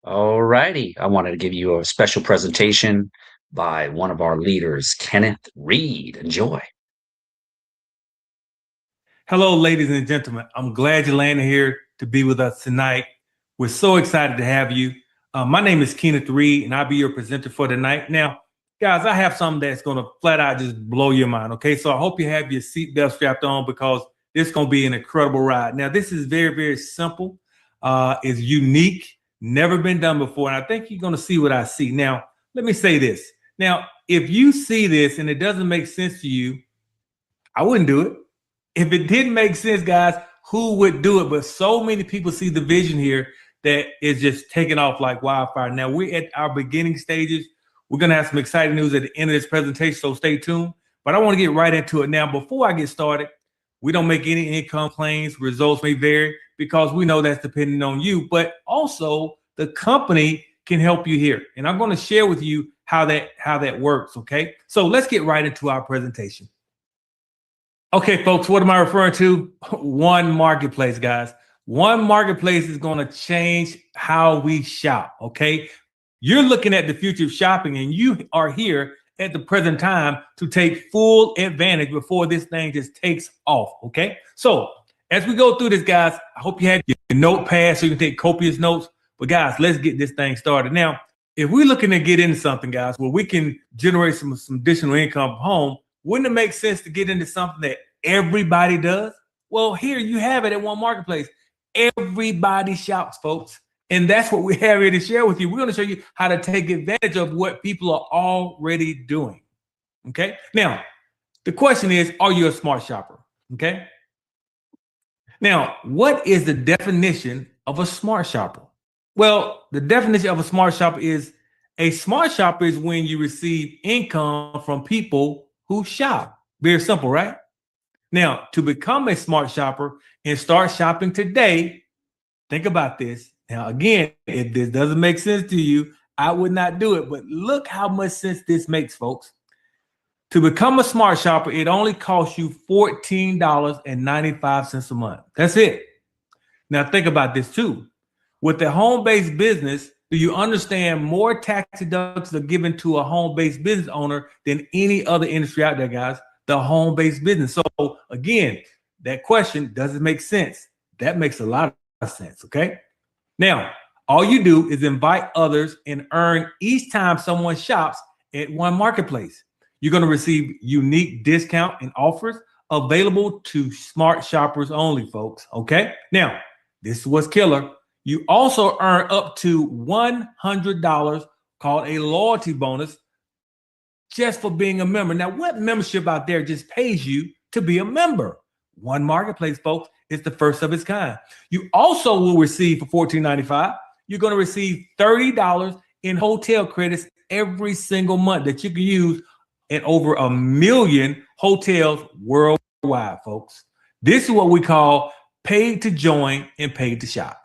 All righty. I wanted to give you a special presentation by one of our leaders, Kenneth Reed. Enjoy. Hello, ladies and gentlemen. I'm glad you landed here to be with us tonight. We're so excited to have you. My name is Keenith Reed, and I'll be your presenter for tonight. Now, guys, I have something that's going to flat out just blow your mind, okay? So I hope you have your seatbelt strapped on because this is going to be an incredible ride. Now, this is very, very simple. It's unique, never been done before, and I think you're going to see what I see. Now, let me say this. Now, if you see this and it doesn't make sense to you, I wouldn't do it. If it didn't make sense, guys, who would do it? But so many people see the vision here that is just taking off like wildfire. Now, we're at our beginning stages. We're going to have some exciting news at the end of this presentation, so stay tuned. But I want to get right into it. Now, before I get started, we don't make any income claims. Results may vary because we know that's dependent on you. But also, the company can help you here. And I'm going to share with you how that works, okay? So let's get right into our presentation. Okay, folks, what am I referring to? Onemarketplace, guys. Onemarketplace is going to change how we shop, okay? You're looking at the future of shopping, and you are here at the present time to take full advantage before this thing just takes off, okay? So as we go through this, guys, I hope you had your notepad so you can take copious notes. But, guys, let's get this thing started. Now, if we're looking to get into something, guys, where we can generate some additional income from home, wouldn't it make sense to get into something that everybody does? Well, here you have it at Onemarketplace. Everybody shops, folks. And that's what we have here to share with you. We're going to show you how to take advantage of what people are already doing. Okay. Now, the question is, are you a smart shopper? Okay. Now, what is the definition of a smart shopper? Well, the definition of a smart shopper is when you receive income from people who shop. Very simple, right? Now, to become a smart shopper and start shopping today, think about this. Now, again, if this doesn't make sense to you, I would not do it. But look how much sense this makes, folks. To become a smart shopper, it only costs you $14.95 a month. That's it. Now, think about this too. With a home-based business, do you understand more tax deductions are given to a home-based business owner than any other industry out there, guys? The home-based business. So again, that question, does it make sense? That makes a lot of sense, okay? Now, all you do is invite others and earn each time someone shops at Onemarketplace. You're going to receive unique discount and offers available to smart shoppers only, folks, okay? Now, this is what's killer. You also earn up to $100 called a loyalty bonus just for being a member. Now, what membership out there just pays you to be a member? Onemarketplace, folks, is the first of its kind. You also will receive for $14.95, you're going to receive $30 in hotel credits every single month that you can use in over 1 million hotels worldwide, folks. This is what we call paid to join and paid to shop.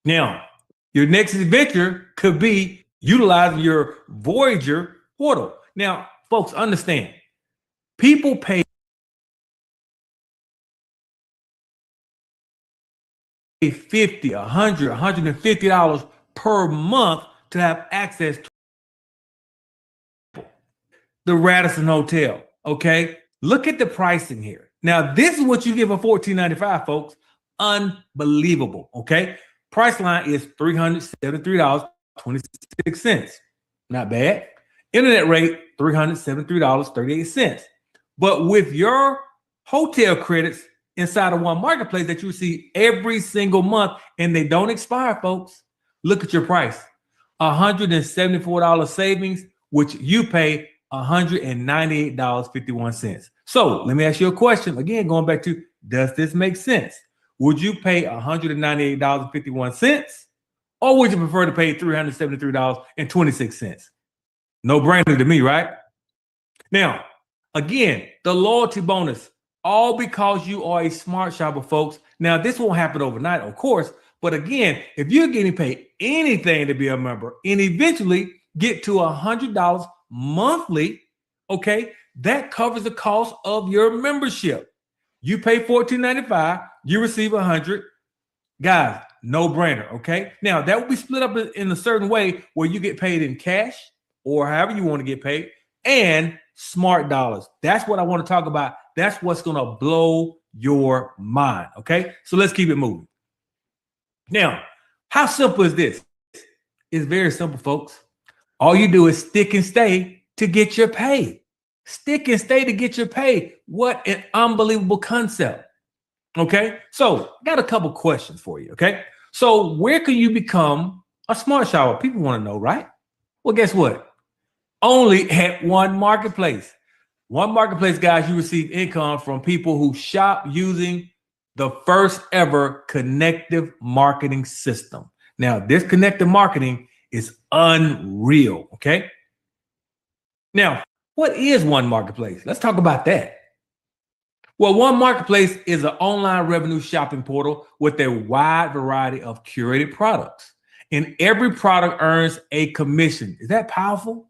Now, your next adventure could be utilizing your Voyager portal. Now, folks, understand, people pay $50, $100, $150 per month to have access to the Radisson Hotel, okay? Look at the pricing here. Now, this is what you get for $14.95, folks. Unbelievable, okay? Price line is $373.26. Not bad. Internet rate, $373.38. But with your hotel credits inside of Onemarketplace that you receive every single month, and they don't expire, folks, look at your price. $174 savings, which you pay $198.51. So let me ask you a question. Again, going back to, does this make sense? Would you pay $198.51, or would you prefer to pay $373.26? No brainer to me, right? Now, again, the loyalty bonus, all because you are a smart shopper, folks. Now, this won't happen overnight, of course, but again, if you're getting paid anything to be a member and eventually get to $100 monthly, okay, that covers the cost of your membership. You pay $14.95, you receive $100. Guys, no brainer. Okay. Now that will be split up in a certain way where you get paid in cash or however you want to get paid and smart dollars. That's what I want to talk about. That's what's going to blow your mind. Okay. So let's keep it moving. Now, how simple is this? It's very simple, folks. All you do is stick and stay to get your pay. Stick and stay to get your pay. What an unbelievable concept. Okay. So I got a couple questions for you. Okay. So where can you become a smart shopper? People want to know, right? Well, guess what? Only at Onemarketplace. Onemarketplace, guys, you receive income from people who shop using the first ever connective marketing system. Now, this connective marketing is unreal. Okay. Now, what is Onemarketplace? Let's talk about that. Well, Onemarketplace is an online revenue shopping portal with a wide variety of curated products, and every product earns a commission. Is that powerful?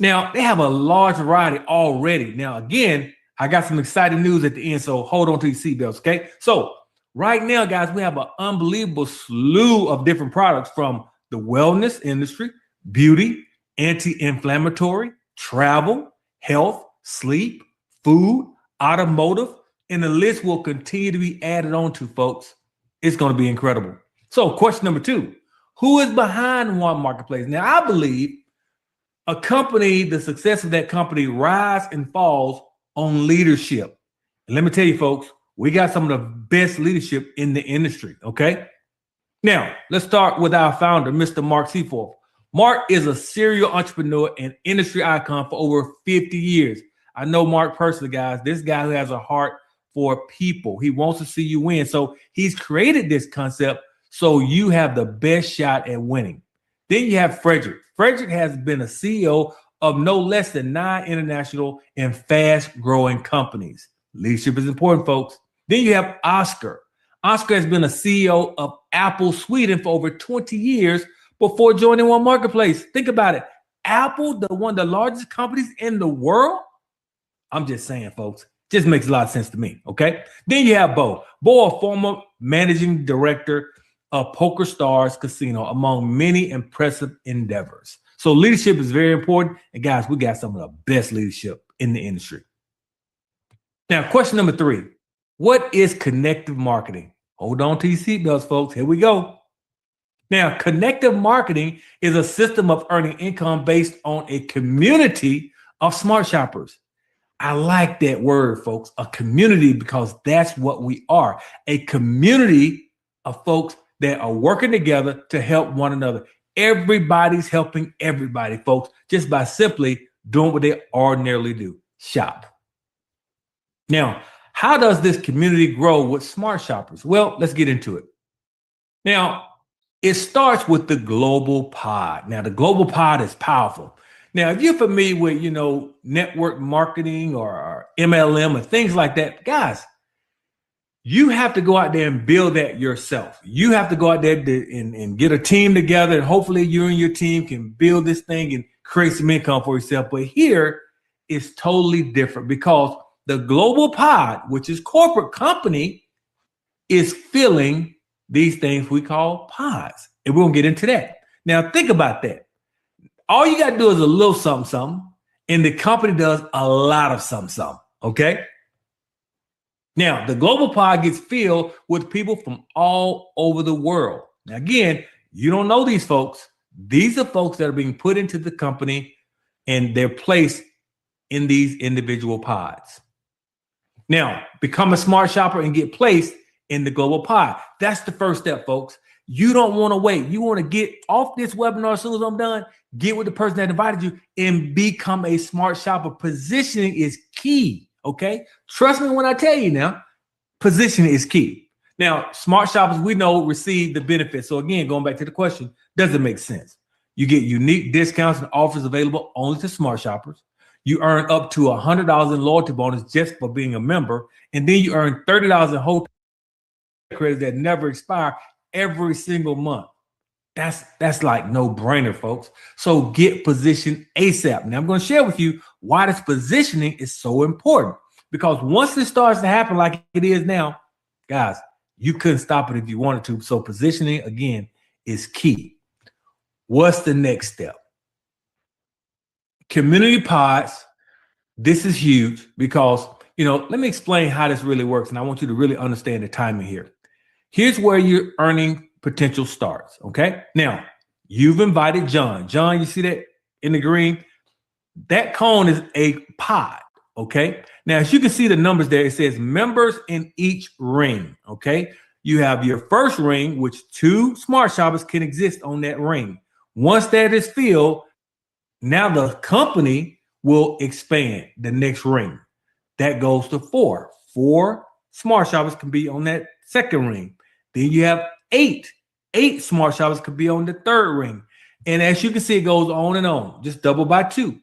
Now, they have a large variety already. Now, again, I got some exciting news at the end, so hold on to your seatbelts, okay? So right now, guys, we have an unbelievable slew of different products from the wellness industry, beauty, anti-inflammatory, travel, health, sleep, food, automotive, and the list will continue to be added on to, folks. It's going to be incredible. So question number 2, who is behind Onemarketplace? Now, I believe a company, the success of that company rise and falls on leadership. And let me tell you, folks, we got some of the best leadership in the industry, okay? Now, let's start with our founder, Mr. Mark Seaforth. Mark is a serial entrepreneur and industry icon for over 50 years. I know Mark personally, guys. This guy who has a heart for people. He wants to see you win. So he's created this concept so you have the best shot at winning. Then you have Frederick. Frederick has been a CEO of no less than 9 international and fast-growing companies. Leadership is important, folks. Then you have Oscar. Oscar has been a CEO of Apple Sweden for over 20 years before joining Onemarketplace. Think about it. Apple, one of the largest companies in the world. I'm just saying, folks, just makes a lot of sense to me, okay? Then you have Bo. Bo, a former managing director of Poker Stars Casino, among many impressive endeavors. So leadership is very important. And guys, we got some of the best leadership in the industry. Now, question number 3, what is connective marketing? Hold on to your seatbelts, folks. Here we go. Now, connective marketing is a system of earning income based on a community of smart shoppers. I like that word, folks, a community, because that's what we are, a community of folks that are working together to help one another. Everybody's helping everybody, folks, just by simply doing what they ordinarily do, shop. Now, how does this community grow with smart shoppers? Well, let's get into it. Now, it starts with the global pod. Now, the global pod is powerful. Now, if you're familiar with, network marketing or MLM and things like that, guys, you have to go out there and build that yourself. You have to go out there and get a team together, and hopefully you and your team can build this thing and create some income for yourself. But here it's totally different, because the global pod, which is corporate company, is filling these things we call pods. And we're going to get into that. Now, think about that. All you got to do is a little something, and the company does a lot of something, okay? Now, the global pod gets filled with people from all over the world. Now, again, you don't know these folks. These are folks that are being put into the company, and they're placed in these individual pods. Now, become a smart shopper and get placed in the global pod. That's the first step, folks. You don't want to wait. You want to get off this webinar as soon as I'm done, get with the person that invited you, and become a smart shopper. Positioning is key, okay? Trust me when I tell you now, positioning is key. Now, smart shoppers, we know, receive the benefits. So again, going back to the question, does it make sense? You get unique discounts and offers available only to smart shoppers. You earn up to $100 in loyalty bonus just for being a member. And then you earn $30 in hotel credits that never expire every single month. That's like no brainer, folks. So get positioned ASAP. Now I'm going to share with you why this positioning is so important, because once this starts to happen like it is now, guys, You couldn't stop it if you wanted to. So positioning, again, is key. What's the next step? Community pods. This is huge because, let me explain how this really works. And I want you to really understand the timing here. Here's where your earning potential starts. Okay. Now, you've invited John. John, you see that in the green? That cone is a pod. Okay. Now, as you can see the numbers there, it says members in each ring. Okay. You have your first ring, which 2 smart shoppers can exist on that ring. Once that is filled, now the company will expand the next ring. That goes to 4. 4 smart shoppers can be on that second ring. Then you have 8. 8 smart shoppers could be on the third ring. And as you can see, it goes on and on. Just double by 2.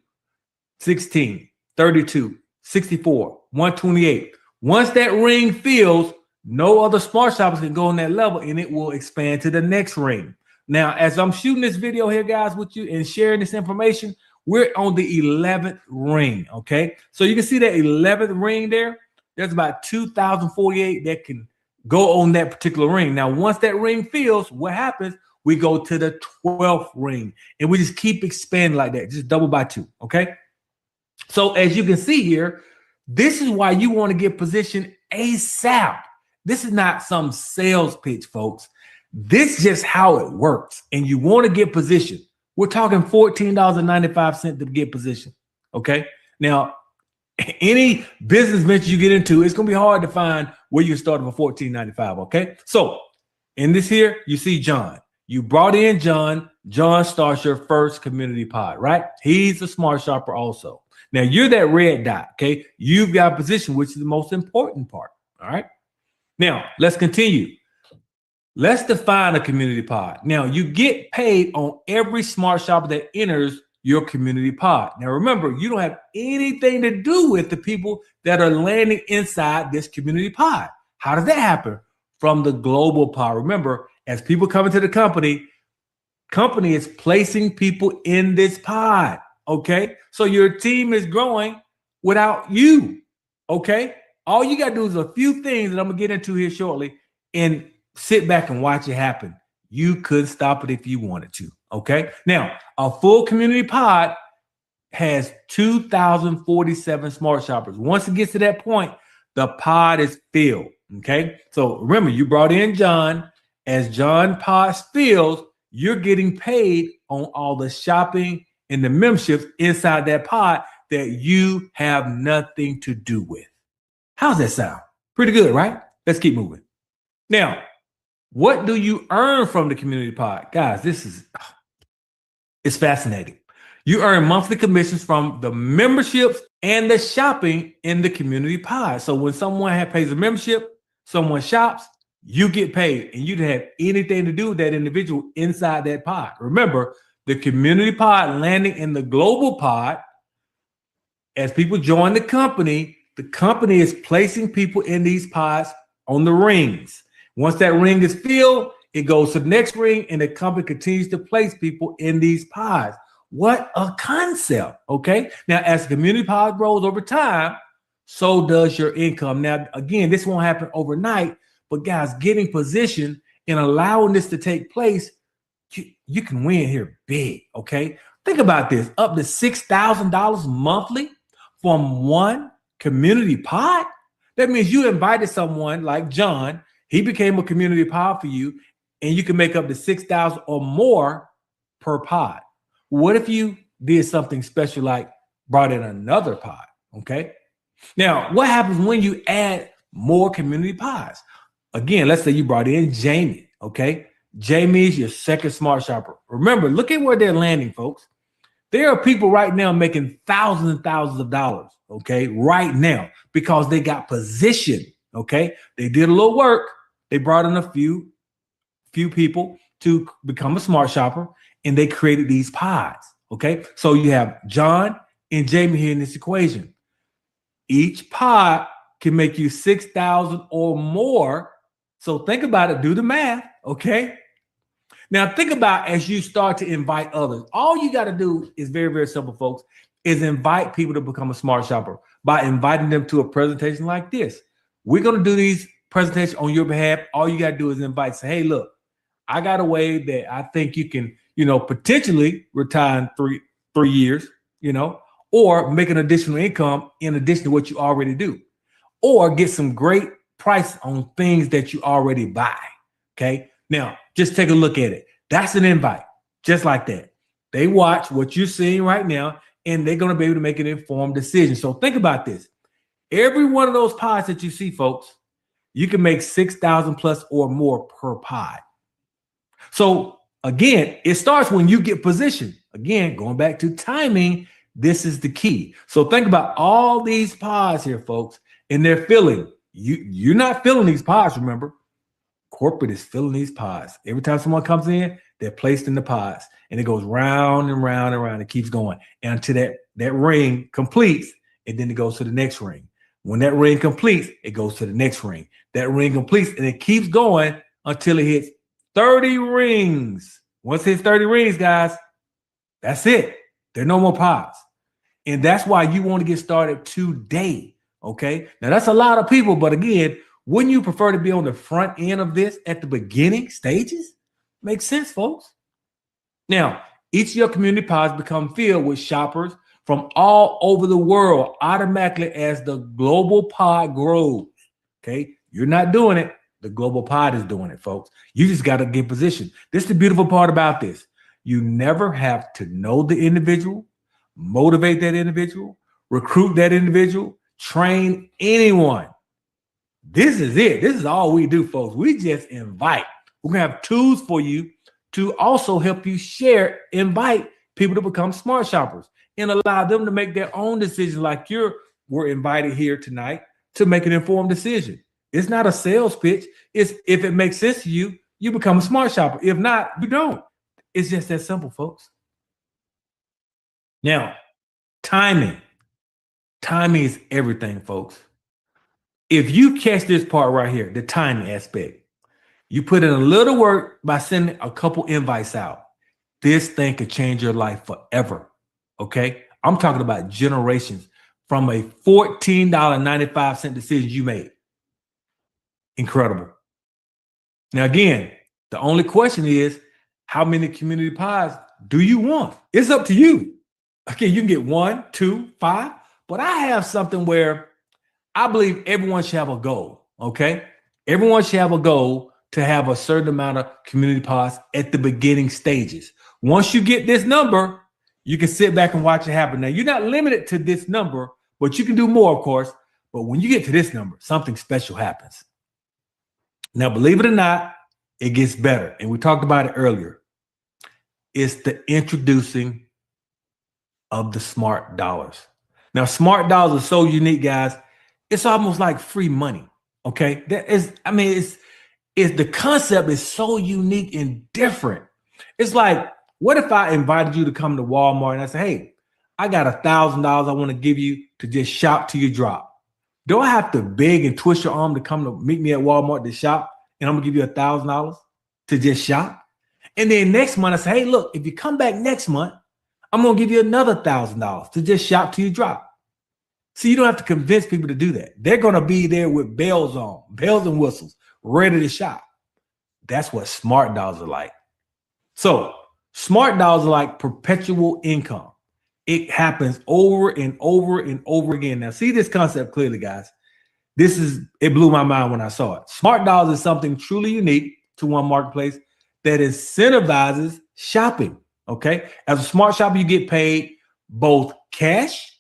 16, 32, 64, 128. Once that ring fills, no other smart shoppers can go on that level, and it will expand to the next ring. Now, as I'm shooting this video here, guys, with you and sharing this information, we're on the 11th ring, okay? So you can see that 11th ring there. There's about 2,048 that can go on that particular ring. Now, once that ring fills, what happens? We go to the 12th ring, and we just keep expanding like that, just double by 2, okay? So as you can see here, this is why you want to get positioned ASAP. This is not some sales pitch, folks. This is just how it works. And you want to get positioned. We're talking $14.95 to get positioned. Okay. Now, any business venture you get into, it's going to be hard to find where you start for $14.95. Okay. So in this here, you see John. You brought in John. John starts your first community pod, right? He's a smart shopper also. Now you're that red dot. Okay. You've got position, which is the most important part. All right. Now let's continue. Let's define a community pod. Now, you get paid on every smart shopper that enters your community pod. Now, remember, you don't have anything to do with the people that are landing inside this community pod. How does that happen? From the global pod. Remember, as people come into the company is placing people in this pod, okay? So your team is growing without you, okay? All you got to do is a few things that I'm going to get into here shortly, and sit back and watch it happen. You could stop it if you wanted to. Okay. Now, a full community pod has 2,047 smart shoppers. Once it gets to that point, the pod is filled. Okay. So remember, you brought in John. As John pods fills, you're getting paid on all the shopping and the memberships inside that pod that you have nothing to do with. How's that sound? Pretty good, right? Let's keep moving. Now, what do you earn from the community pod? Guys, it's fascinating. You earn monthly commissions from the memberships and the shopping in the community pod. So when someone pays a membership, someone shops, you get paid, and you didn't have anything to do with that individual inside that pod. Remember, the community pod landing in the global pod, as people join the company is placing people in these pods on the rings. Once that ring is filled, it goes to the next ring, and the company continues to place people in these pods. What a concept, okay? Now, as the community pod grows over time, so does your income. Now, again, this won't happen overnight, but guys, getting positioned and allowing this to take place, you can win here big, okay? Think about this, up to $6,000 monthly from one community pod. That means you invited someone like John. He became a community pod for you, and you can make up to $6,000 or more per pod. What if you did something special like brought in another pod? Okay. Now, what happens when you add more community pods? Again, let's say you brought in Jamie. Okay. Jamie is your second smart shopper. Remember, look at where they're landing, folks. There are people right now making thousands and thousands of dollars. Okay. Right now, because they got positioned. Okay. They did a little work. They brought in a few people to become a smart shopper, and they created these pods. Okay. So you have John and Jamie here in this equation. Each pod can make you 6,000 or more. So think about it. Do the math. Okay. Now think about as you start to invite others. All you got to do is very, very simple, folks, is invite people to become a smart shopper by inviting them to a presentation like this. We're going to do these presentation on your behalf. All you got to do is invite, say, hey, look, I got a way that I think you can, potentially retire in three years, or make an additional income in addition to what you already do, or get some great price on things that you already buy. Okay. Now, just take a look at it. That's an invite, just like that. They watch what you're seeing right now, and they're going to be able to make an informed decision. So think about this. Every one of those pods that you see, folks, you can make 6,000 plus or more per pod. So again, it starts when you get positioned. Again, going back to timing, this is the key. So think about all these pods here, folks, and they're filling. You're not filling these pods, remember. Corporate is filling these pods. Every time someone comes in, they're placed in the pods, and it goes round and round and round. It keeps going until that ring completes, and then it goes to the next ring. When that ring completes, it goes to the next ring. That ring completes, and it keeps going until it hits 30 rings. Once it hits 30 rings, guys, that's it. There are no more pods. And that's why you want to get started today, okay? Now, that's a lot of people, but again, wouldn't you prefer to be on the front end of this at the beginning stages? Makes sense, folks. Now, each of your community pods become filled with shoppers from all over the world automatically as the global pod grows, okay? You're not doing it. The global pod is doing it, folks. You just got to get positioned. This is the beautiful part about this. You never have to know the individual, motivate that individual, recruit that individual, train anyone. This is it. This is all we do, folks. We just invite. We're going to have tools for you to also help you share, invite people to become smart shoppers and allow them to make their own decisions like we're invited here tonight to make an informed decision. It's not a sales pitch. It's if it makes sense to you, you become a smart shopper. If not, you don't. It's just that simple, folks. Now, timing. Timing is everything, folks. If you catch this part right here, the timing aspect, you put in a little work by sending a couple invites out. This thing could change your life forever. Okay? I'm talking about generations from a $14.95 decision you made. Incredible. Now, again, the only question is, how many community pods do you want? It's up to you. Okay, you can get 1, 2, 5, but I have something where I believe everyone should have a goal, okay? Everyone should have a goal to have a certain amount of community pods at the beginning stages. Once you get this number, you can sit back and watch it happen. Now, you're not limited to this number, but you can do more, of course. But when you get to this number, something special happens. Now, believe it or not, it gets better. And we talked about it earlier. It's the introducing of the smart dollars. Now, smart dollars are so unique, guys. It's almost like free money. Okay. It's the concept is so unique and different. It's like, what if I invited you to come to Walmart and I say, hey, I got $1,000 I want to give you to just shop till you drop. Do I have to beg and twist your arm to come to meet me at Walmart to shop? And I'm gonna give you $1,000 to just shop. And then next month I say, hey, look, if you come back next month, I'm gonna give you another $1,000 to just shop till you drop. See, you don't have to convince people to do that. They're gonna be there with bells on, bells and whistles, ready to shop. That's what smart dollars are like. So smart dollars are like perpetual income. It happens over and over and over again. Now, see this concept clearly, guys. It blew my mind when I saw it. Smart dollars is something truly unique to Onemarketplace that incentivizes shopping. Okay. As a smart shopper, you get paid both cash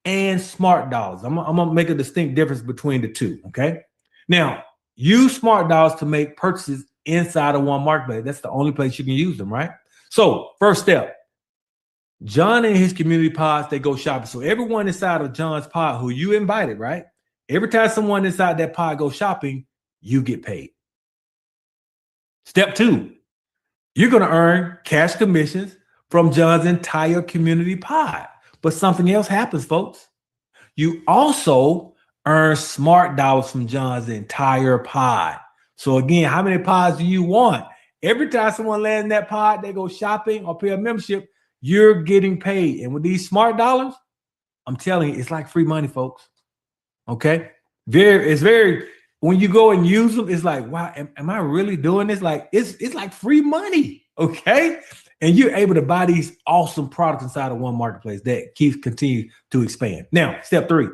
and smart dollars. I'm gonna make a distinct difference between the two. Okay. Now, use smart dollars to make purchases inside of Onemarketplace. That's the only place you can use them, right? So, first step. John and his community pods, they go shopping. So everyone inside of John's pod who you invited, right? Every time someone inside that pod goes shopping, you get paid. Step 2, you're going to earn cash commissions from John's entire community pod. But something else happens, folks. You also earn smart dollars from John's entire pod. So again, how many pods do you want? Every time someone lands in that pod, they go shopping or pay a membership, you're getting paid. And with these smart dollars, I'm telling you, it's like free money, folks. Okay. It's very, when you go and use them, it's like, wow, am I really doing this? Like, it's like free money, okay? And you're able to buy these awesome products inside of Onemarketplace that continue to expand. Now, step 3,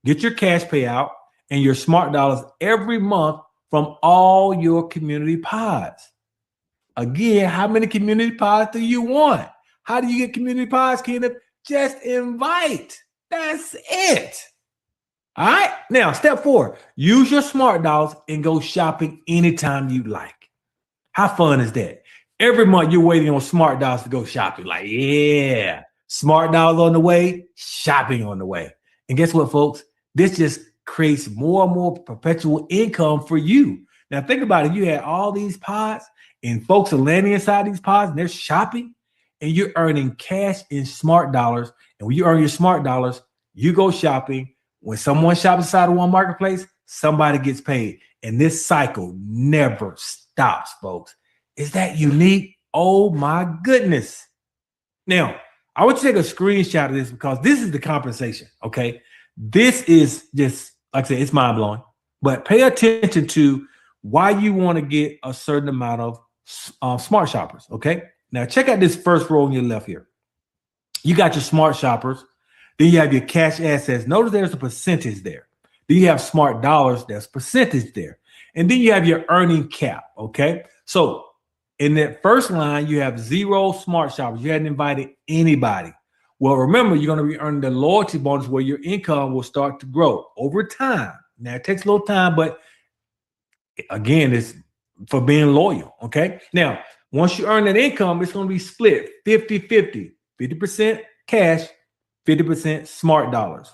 get your cash payout and your smart dollars every month from all your community pods. Again, how many community pods do you want? How do you get community pods, Keenith? Just invite. That's it. All right. Now, step 4, use your smart dollars and go shopping anytime you like. How fun is that? Every month you're waiting on smart dollars to go shopping. Like, yeah, smart dollars on the way, shopping on the way. And guess what, folks? This just creates more and more perpetual income for you. Now, think about it. You had all these pods and folks are landing inside these pods and they're shopping and you're earning cash in smart dollars. And when you earn your smart dollars, you go shopping. When someone shops inside of Onemarketplace, somebody gets paid. And this cycle never stops, folks. Is that unique? Oh my goodness. Now, I want you to take a screenshot of this because this is the compensation, okay? This is just, like I said, it's mind-blowing. But pay attention to why you want to get a certain amount of smart shoppers, okay? Now, check out this first row on your left here. You got your smart shoppers. Then you have your cash assets. Notice there's a percentage there. Then you have smart dollars. There's percentage there. And then you have your earning cap, okay? So in that first line, you have 0 smart shoppers. You hadn't invited anybody. Well, remember, you're going to be earning the loyalty bonus where your income will start to grow over time. Now, it takes a little time, but again, it's for being loyal, okay? Now, once you earn that income, it's going to be split 50-50, 50% cash, 50% smart dollars.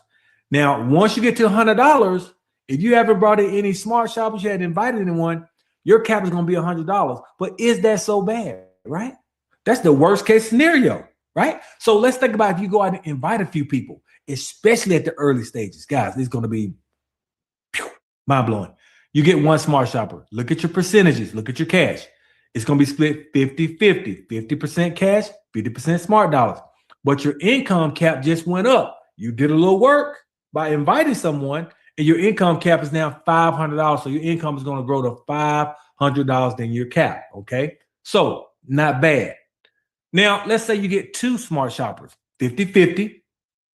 Now, once you get to $100, if you haven't brought in any smart shoppers, you hadn't invited anyone, your cap is going to be $100. But is that so bad, right? That's the worst case scenario, right? So let's think about if you go out and invite a few people, especially at the early stages. Guys, it's going to be mind-blowing. You get 1 smart shopper. Look at your percentages. Look at your cash. It's going to be split 50-50, 50% cash, 50% smart dollars. But your income cap just went up. You did a little work by inviting someone, and your income cap is now $500. So your income is going to grow to $500 than your cap, okay? So not bad. Now, let's say you get 2 smart shoppers, 50-50,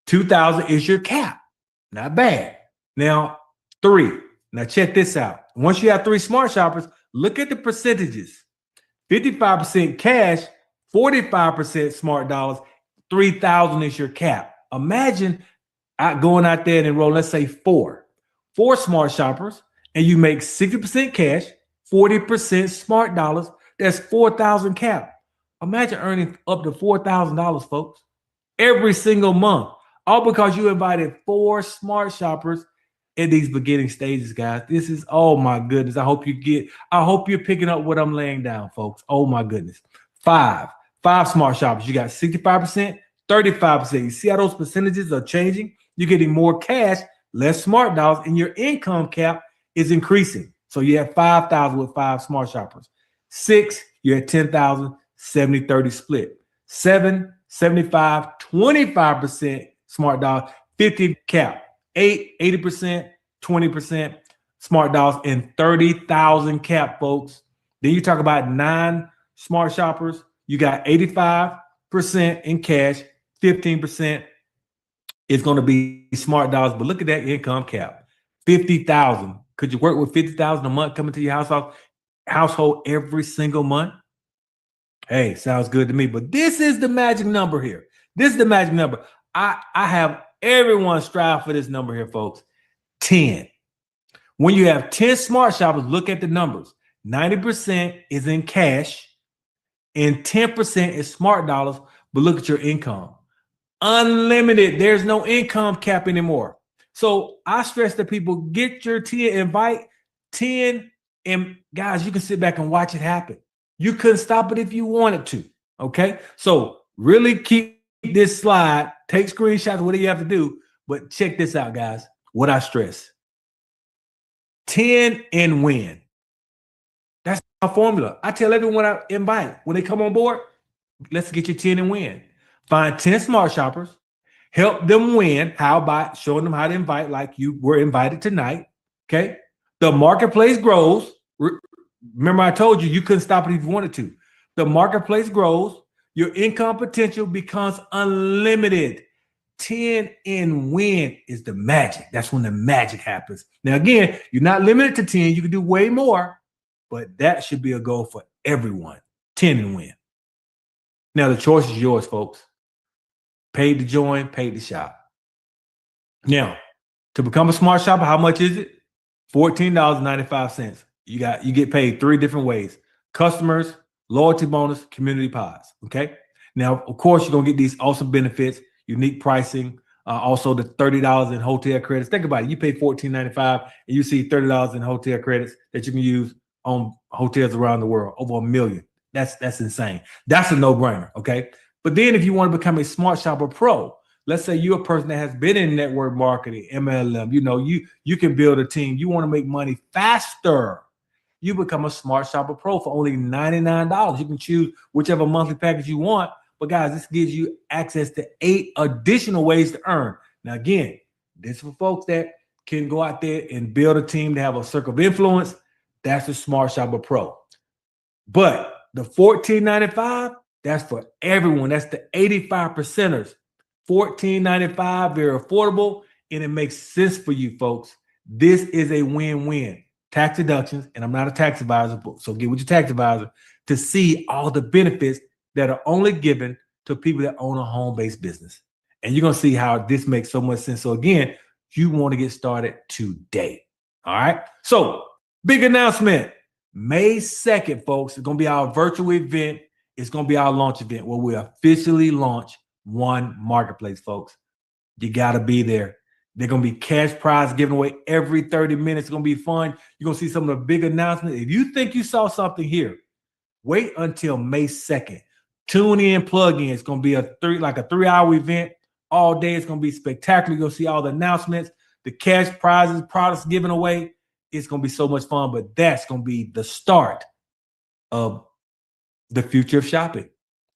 2,000 is your cap. Not bad. Now, 3. Now, check this out. Once you have 3 smart shoppers, look at the percentages. 55% cash, 45% smart dollars, 3,000 is your cap. Imagine going out there and enroll, let's say 4 smart shoppers, and you make 60% cash, 40% smart dollars. That's 4,000 cap. Imagine earning up to $4,000, folks, every single month, all because you invited 4 smart shoppers in these beginning stages, guys. This is, oh my goodness. I hope you're picking up what I'm laying down, folks. Oh my goodness. 5 smart shoppers. You got 65%, 35%. You see how those percentages are changing? You're getting more cash, less smart dollars, and your income cap is increasing. So you have 5,000 with 5 smart shoppers. 6, you're at 10,000, 70-30 split. 7, 75, 25% smart dollars, 50 cap. 8, 80%, 20% smart dollars, and 30,000 cap, folks. Then you talk about 9 smart shoppers. You got 85% in cash, 15% is going to be smart dollars. But look at that income cap, 50,000. Could you work with 50,000 a month coming to your household every single month? Hey, sounds good to me. But this is the magic number here. This is the magic number. I have everyone strive for this number here, folks. 10. When you have 10 smart shoppers, look at the numbers. 90% is in cash and 10% is smart dollars. But look at your income. Unlimited. There's no income cap anymore. So I stress that people get your 10, invite 10, and guys, you can sit back and watch it happen. You couldn't stop it if you wanted to. Okay. So really keep this slide, take screenshots, whatever you have to do. But check this out, guys. What I stress: 10 and win. That's my formula. I tell everyone I invite when they come on board, let's get you 10 and win. Find 10 smart shoppers, help them win. How? By showing them how to invite like you were invited tonight. Okay. The marketplace grows. Remember, I told you couldn't stop it if you wanted to. The marketplace grows. Your income potential becomes unlimited. 10 and win is the magic. That's when the magic happens. Now, again, you're not limited to 10. You can do way more, but that should be a goal for everyone. 10 and win. Now, the choice is yours, folks. Paid to join, paid to shop. Now, to become a smart shopper, how much is it? $14.95. You get paid 3 different ways: customers, loyalty bonus, community pods. Okay. Now, of course, you're gonna get these awesome benefits, unique pricing, also the $30 in hotel credits. Think about it. You pay $14.95 and you see $30 in hotel credits that you can use on hotels around the world, over 1 million. That's insane. That's a no-brainer. Okay. But then if you want to become a Smart Shopper Pro, let's say you're a person that has been in network marketing, MLM, you can build a team. You want to make money faster. You become a Smart Shopper Pro for only $99. You can choose whichever monthly package you want. But guys, this gives you access to 8 additional ways to earn. Now, again, this is for folks that can go out there and build a team to have a circle of influence. That's the Smart Shopper Pro. But the $14.95, that's for everyone. That's the 85 percenters. $14.95, very affordable, and it makes sense for you folks. This is a win-win. Tax deductions, and I'm not a tax advisor, so get with your tax advisor to see all the benefits that are only given to people that own a home-based business. And you're going to see how this makes so much sense. So again, you want to get started today. All right. So big announcement. May 2nd, folks, it's going to be our virtual event. It's going to be our launch event where we officially launch Onemarketplace, folks. You got to be there. They're going to be cash prize given away every 30 minutes. It's going to be fun. You're going to see some of the big announcements. If you think you saw something here, wait until May 2nd. Tune in, plug in. It's going to be a 3-hour event all day. It's going to be spectacular. You're going to see all the announcements, the cash prizes, products given away. It's going to be so much fun, but that's going to be the start of the future of shopping.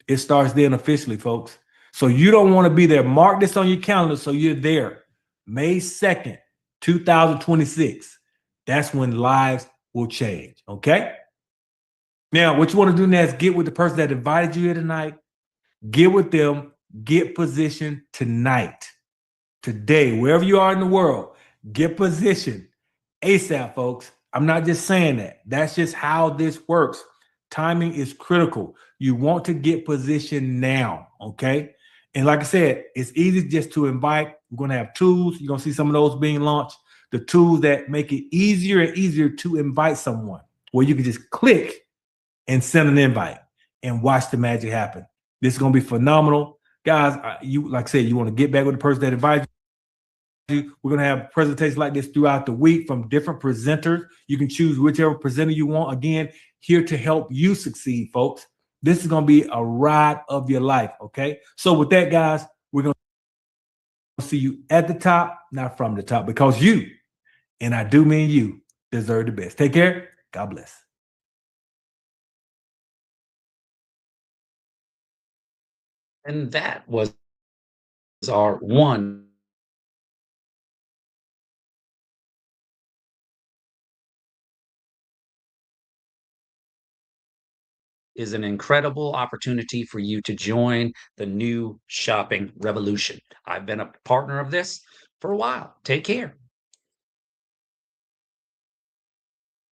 It starts then officially, folks. So you don't want to be there. Mark this on your calendar so you're there. May 2nd, 2026. That's when lives will change. Okay? Now, what you want to do next, get with the person that invited you here tonight. Get with them. Get positioned tonight. Today, wherever you are in the world, get positioned ASAP, folks. I'm not just saying that. That's just how this works. Timing is critical. You want to get positioned now, okay? And like I said, it's easy just to invite. We're going to have tools. You're going to see some of those being launched. The tools that make it easier and easier to invite someone, where you can just click and send an invite and watch the magic happen. This is going to be phenomenal. Guys, like I said, you want to get back with the person that invited you. We're going to have presentations like this throughout the week from different presenters. You can choose whichever presenter you want. Again, here to help you succeed, folks. This is going to be a ride of your life, okay? So with that, guys, we're going to see you at the top, not from the top, because you, and I do mean you, deserve the best. Take care. God bless. And that was our one is an incredible opportunity for you to join the new shopping revolution. I've been a partner of this for a while. Take care.